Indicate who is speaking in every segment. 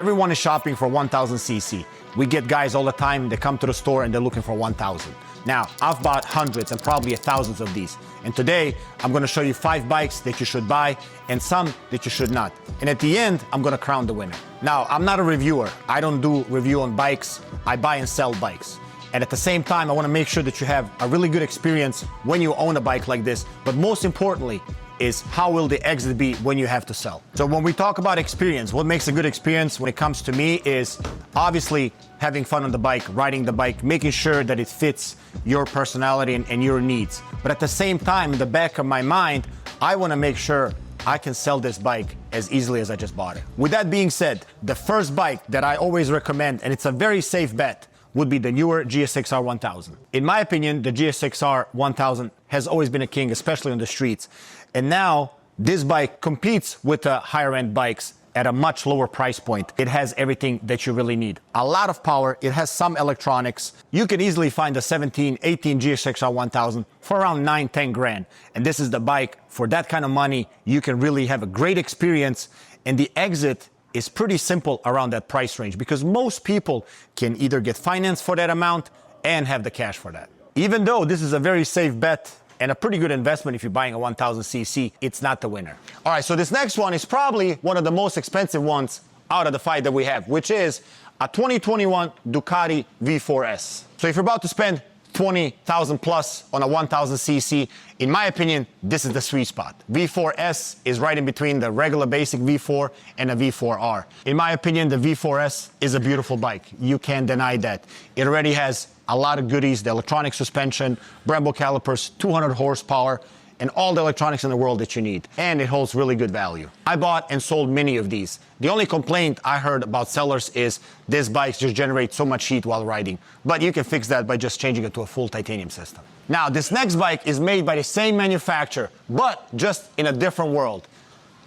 Speaker 1: Everyone is shopping for 1000 cc. We get guys all the time, they come to the store and they're looking for 1000. Now, I've bought hundreds and probably thousands of these. And today, I'm gonna show you 5 bikes that you should buy and some that you should not. And at the end, I'm gonna crown the winner. Now, I'm not a reviewer. I don't do review on bikes. I buy and sell bikes. And at the same time, I wanna make sure that you have a really good experience when you own a bike like this. But most importantly, is how will the exit be when you have to sell. So when we talk about experience, what makes a good experience when it comes to me is obviously having fun on the bike, riding the bike, making sure that it fits your personality and your needs. But at the same time, in the back of my mind, I wanna make sure I can sell this bike as easily as I just bought it. With that being said, the first bike that I always recommend, and it's a very safe bet, would be the newer GSX-R 1000. In my opinion, the GSX-R 1000 has always been a king, especially on the streets. And now this bike competes with the higher end bikes at a much lower price point. It has everything that you really need. A lot of power, it has some electronics. You can easily find a 17, 18 GSX-R 1000 for around 9, 10 grand. And this is the bike for that kind of money. You can really have a great experience, and the exit is pretty simple around that price range because most people can either get finance for that amount and have the cash for that. Even though this is a very safe bet and a pretty good investment if you're buying a 1000 cc, it's not the winner. All right, so this next one is probably one of the most expensive ones out of the 5 that we have, which is a 2021 Ducati V4S. So if you're about to spend 20,000 plus on a 1000 cc, in my opinion, this is the sweet spot. V4S is right in between the regular basic V4 and a V4R. In my opinion, the V4S is a beautiful bike. You can't deny that. It already has a lot of goodies, the electronic suspension, Brembo calipers, 200 horsepower, and all the electronics in the world that you need. And it holds really good value. I bought and sold many of these. The only complaint I heard about sellers is this bike just generates so much heat while riding. But you can fix that by just changing it to a full titanium system. Now, this next bike is made by the same manufacturer, but just in a different world.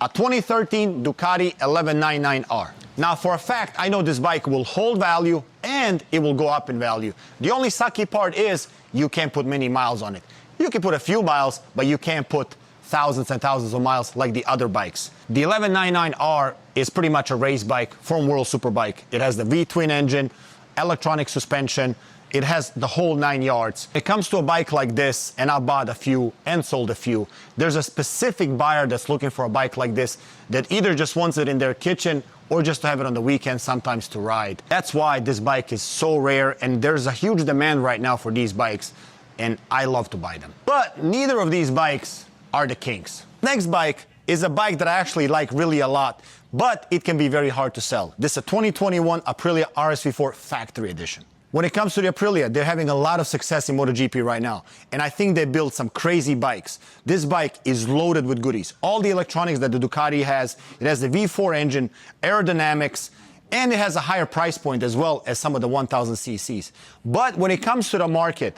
Speaker 1: A 2013 Ducati 1199R. Now, for a fact, I know this bike will hold value and it will go up in value. The only sucky part is you can't put many miles on it. You can put a few miles, but you can't put thousands and thousands of miles like the other bikes. The 1199R is pretty much a race bike from World Superbike. It has the V-twin engine, electronic suspension. It has the whole 9 yards. It comes to a bike like this, and I bought a few and sold a few. There's a specific buyer that's looking for a bike like this that either just wants it in their kitchen or just to have it on the weekend, sometimes to ride. That's why this bike is so rare, and there's a huge demand right now for these bikes, and I love to buy them. But neither of these bikes are the kings. Next bike is a bike that I actually like really a lot, but it can be very hard to sell. This is a 2021 Aprilia RSV4 Factory Edition. When it comes to the Aprilia, they're having a lot of success in MotoGP right now, and I think they built some crazy bikes. This bike is loaded with goodies. All the electronics that the Ducati has, it has the V4 engine, aerodynamics, and it has a higher price point as well as some of the 1000 cc's. But when it comes to the market,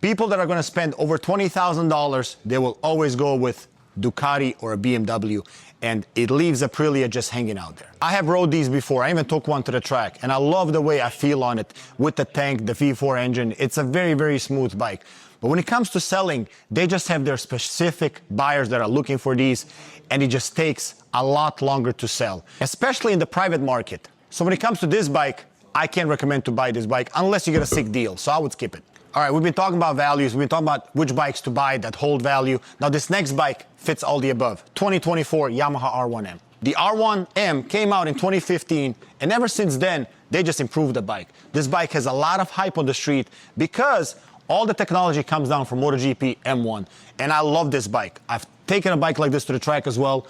Speaker 1: people that are going to spend over $20,000, they will always go with Ducati or a BMW, and it leaves Aprilia just hanging out there. I have rode these before. I even took one to the track, and I love the way I feel on it with the tank, the V4 engine. It's a very, very smooth bike. But when it comes to selling, they just have their specific buyers that are looking for these, and it just takes a lot longer to sell, especially in the private market. So when it comes to this bike, I can't recommend to buy this bike unless you get a sick deal, so I would skip it. All right, we've been talking about values. We've been talking about which bikes to buy that hold value. Now, this next bike fits all the above. 2024 Yamaha R1M. The R1M came out in 2015, and ever since then, they just improved the bike. This bike has a lot of hype on the street because all the technology comes down from MotoGP M1, and I love this bike. I've taken a bike like this to the track as well,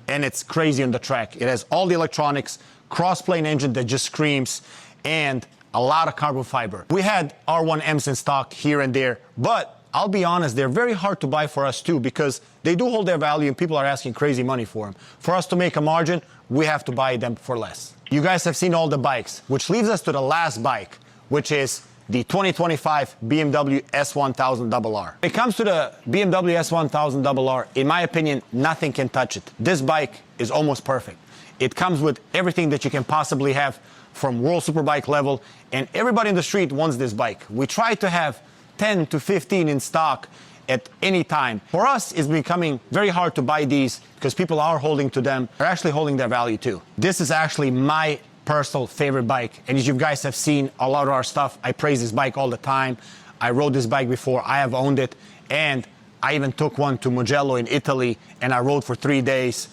Speaker 1: and it's crazy on the track. It has all the electronics, cross-plane engine that just screams, and a lot of carbon fiber. We had R1Ms in stock here and there, but I'll be honest, they're very hard to buy for us too because they do hold their value and people are asking crazy money for them. For us to make a margin, we have to buy them for less. You guys have seen all the bikes, which leaves us to the last bike, which is the 2025 BMW S1000RR. When it comes to the BMW S1000RR, in my opinion, nothing can touch it. This bike is almost perfect. It comes with everything that you can possibly have from World Superbike level, and everybody in the street wants this bike. We try to have 10 to 15 in stock at any time. For us, it's becoming very hard to buy these because people are holding to them. They're actually holding their value too. This is actually my personal favorite bike. And as you guys have seen a lot of our stuff, I praise this bike all the time. I rode this bike before, I have owned it, and I even took one to Mugello in Italy, and I rode for 3 days,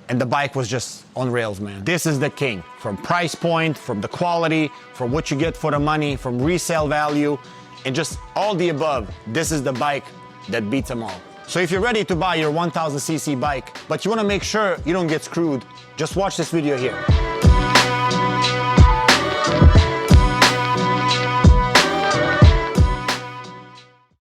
Speaker 1: and the bike was just on rails, man. This is the king. From price point, from the quality, from what you get for the money, from resale value, and just all the above. This is the bike that beats them all. So if you're ready to buy your 1000cc bike, but you wanna make sure you don't get screwed, just watch this video here.